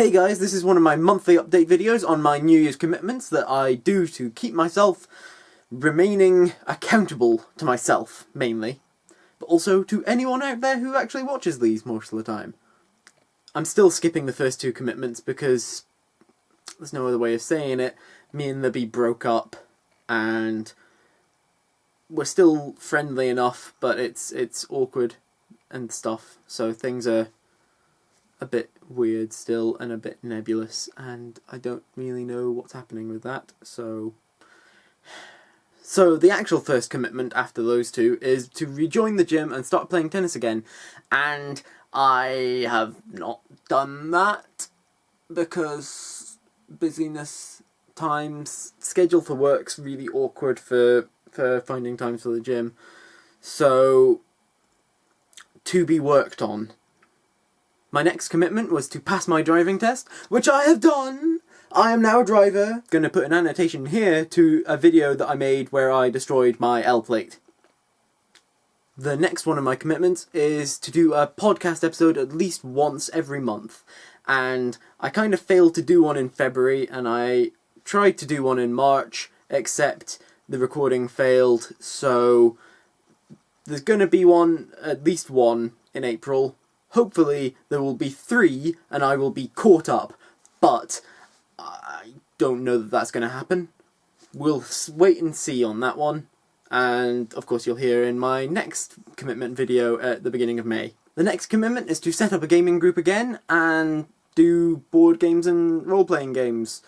Hey guys, this is one of my monthly update videos on my New Year's commitments that I do to keep myself remaining accountable to myself, mainly, but also to anyone out there who actually watches these most of the time. I'm still skipping the first two commitments because there's no other way of saying it. Me and Libby broke up and we're still friendly enough, but it's awkward and stuff, so things are a bit weird still and a bit nebulous, and I don't really know what's happening with that, so the actual first commitment after those two is to rejoin the gym and start playing tennis again, and I have not done that because busyness times, schedule for work's really awkward for finding time for the gym, so to be worked on. My next commitment was to pass my driving test, which I have done! I am now a driver. Gonna put an annotation here to a video that I made where I destroyed my L plate. The next one of my commitments is to do a podcast episode at least once every month. And I kind of failed to do one in February, and I tried to do one in March, except the recording failed, so there's gonna be one, at least one, in April. Hopefully there will be 3 and I will be caught up, but I don't know that that's going to happen. We'll wait and see on that one, and of course you'll hear in my next commitment video at the beginning of May. The next commitment is to set up a gaming group again and do board games and role-playing games,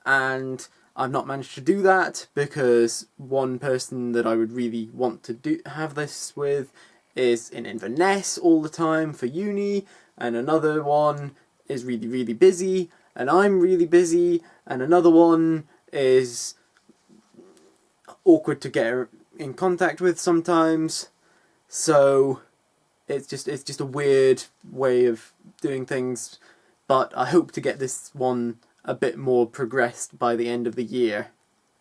and I've not managed to do that because one person that I would really want to have this with is in Inverness all the time for uni, and another one is really busy, and I'm really busy, and another one is awkward to get in contact with sometimes, so it's just a weird way of doing things, but I hope to get this one a bit more progressed by the end of the year.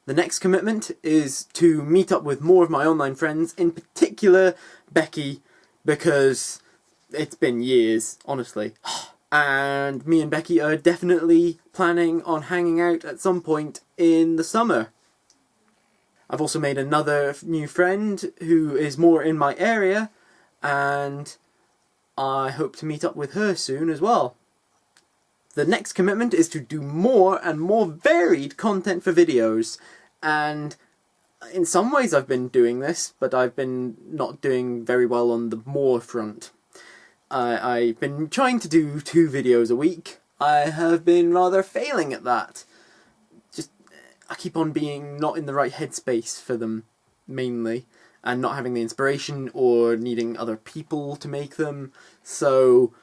The next commitment is to meet up with more of my online friends, in particular Becky, because it's been years, honestly. And me and Becky are definitely planning on hanging out at some point in the summer. I've also made another new friend who is more in my area, and I hope to meet up with her soon as well. The next commitment is to do more and more varied content for videos, and in some ways I've been doing this, but I've been not doing very well on the more front. I've been trying to do 2 videos a week. I have been rather failing at that. I keep on being not in the right headspace for them, mainly, and not having the inspiration or needing other people to make them, so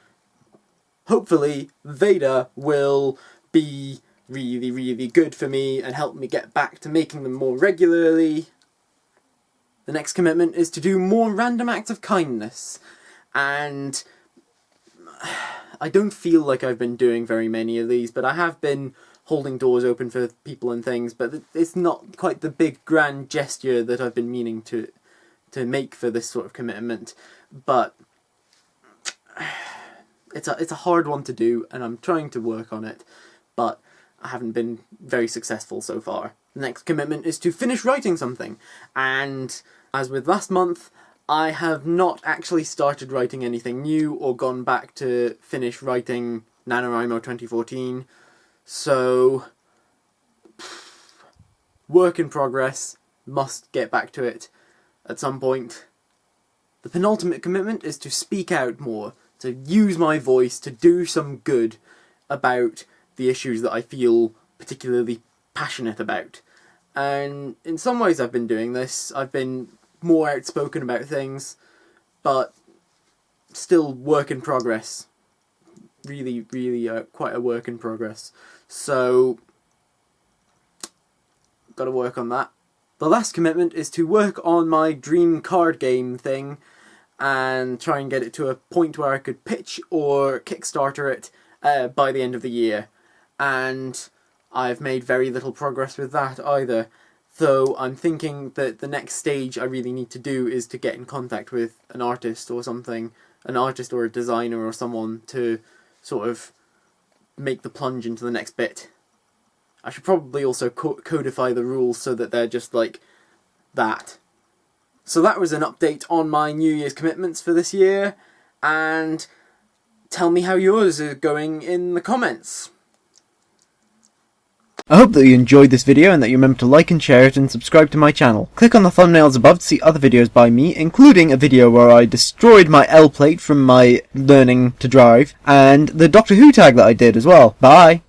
hopefully Veda will be really good for me and help me get back to making them more regularly. The next commitment is to do more random acts of kindness, and I don't feel like I've been doing very many of these, but I have been holding doors open for people and things, but it's not quite the big grand gesture that I've been meaning to make for this sort of commitment, but it's a hard one to do, and I'm trying to work on it, but I haven't been very successful so far. The next commitment is to finish writing something, and as with last month, I have not actually started writing anything new or gone back to finish writing NaNoWriMo 2014, so work in progress, must get back to it at some point. The penultimate commitment is to speak out more, to use my voice to do some good about the issues that I feel particularly passionate about. And in some ways I've been doing this. I've been more outspoken about things, but still work in progress. Really quite a work in progress. So, gotta work on that. The last commitment is to work on my dream card game thing and try and get it to a point where I could pitch or Kickstarter it by the end of the year. And I've made very little progress with that either, though I'm thinking that the next stage I really need to do is to get in contact with an artist or something, an artist or a designer or someone to sort of make the plunge into the next bit. I should probably also codify the rules so that they're just like that. So that was an update on my New Year's commitments for this year, and tell me how yours are going in the comments. I hope that you enjoyed this video and that you remember to like and share it and subscribe to my channel. Click on the thumbnails above to see other videos by me, including a video where I destroyed my L plate from my learning to drive, and the Doctor Who tag that I did as well. Bye!